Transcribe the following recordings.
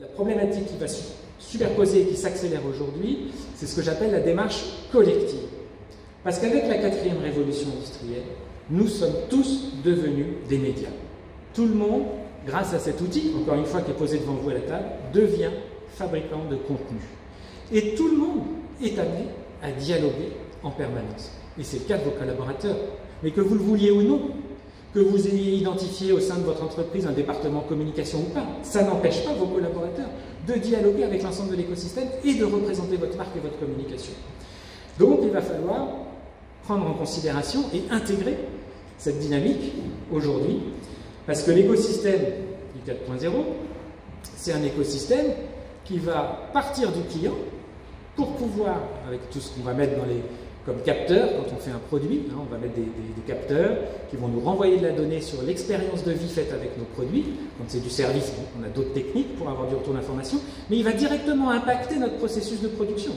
la problématique qui va superposer et qui s'accélère aujourd'hui, c'est ce que j'appelle la démarche collective. Parce qu'avec la 4e révolution industrielle, nous sommes tous devenus des médias. Tout le monde, grâce à cet outil, encore une fois qui est posé devant vous à la table, devient fabricant de contenu. Et tout le monde est amené à dialoguer en permanence. Et c'est le cas de vos collaborateurs. Mais que vous le vouliez ou non, que vous ayez identifié au sein de votre entreprise un département communication ou pas, ça n'empêche pas vos collaborateurs de dialoguer avec l'ensemble de l'écosystème et de représenter votre marque et votre communication. Donc il va falloir prendre en considération et intégrer cette dynamique aujourd'hui, parce que l'écosystème du 4.0, c'est un écosystème qui va partir du client pour pouvoir, avec tout ce qu'on va mettre comme capteurs, quand on fait un produit, hein, on va mettre des capteurs qui vont nous renvoyer de la donnée sur l'expérience de vie faite avec nos produits. Quand c'est du service, on a d'autres techniques pour avoir du retour d'information, mais il va directement impacter notre processus de production.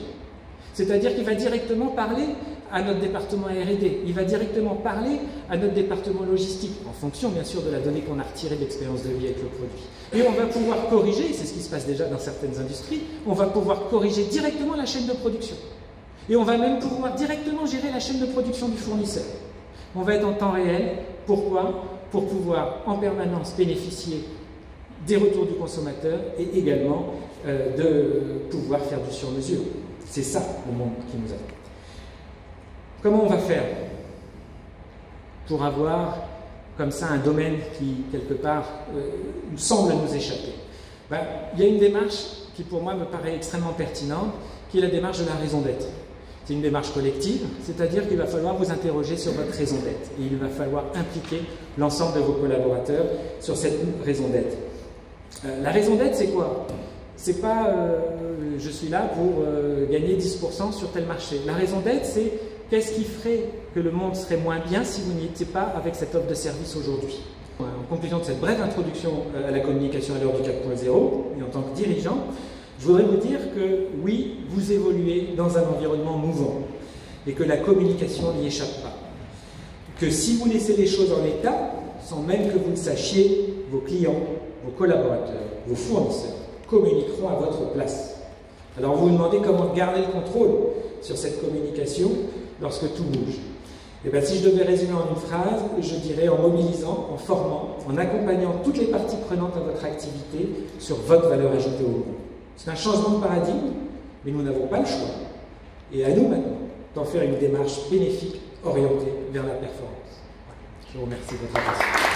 C'est-à-dire qu'il va directement parler à notre département R&D, il va directement parler à notre département logistique, en fonction bien sûr de la donnée qu'on a retirée de l'expérience de vie avec le produit. Et on va pouvoir corriger, c'est ce qui se passe déjà dans certaines industries, on va pouvoir corriger directement la chaîne de production. Et on va même pouvoir directement gérer la chaîne de production du fournisseur. On va être en temps réel. Pourquoi? Pour pouvoir en permanence bénéficier des retours du consommateur et également de pouvoir faire du sur-mesure. C'est ça le monde qui nous attend. Comment on va faire pour avoir comme ça un domaine qui, quelque part, semble nous échapper? Il y a une démarche qui, pour moi, me paraît extrêmement pertinente, qui est la démarche de la raison d'être. C'est une démarche collective, c'est-à-dire qu'il va falloir vous interroger sur votre raison d'être et il va falloir impliquer l'ensemble de vos collaborateurs sur cette raison d'être. La raison d'être, c'est quoi? C'est pas je suis là pour gagner 10% sur tel marché. La raison d'être, c'est qu'est-ce qui ferait que le monde serait moins bien si vous n'y étiez pas avec cette offre de service aujourd'hui. En conclusion de cette brève introduction à la communication à l'heure du 4.0 et en tant que dirigeant, je voudrais vous dire que oui, vous évoluez dans un environnement mouvant et que la communication n'y échappe pas. Que si vous laissez les choses en état, sans même que vous le sachiez, vos clients, vos collaborateurs, vos fournisseurs communiqueront à votre place. Alors vous vous demandez comment garder le contrôle sur cette communication lorsque tout bouge. Et bien, si je devais résumer en une phrase, je dirais en mobilisant, en formant, en accompagnant toutes les parties prenantes à votre activité sur votre valeur ajoutée au monde. C'est un changement de paradigme, mais nous n'avons pas le choix. Et à nous maintenant d'en faire une démarche bénéfique orientée vers la performance. Je vous remercie de votre attention.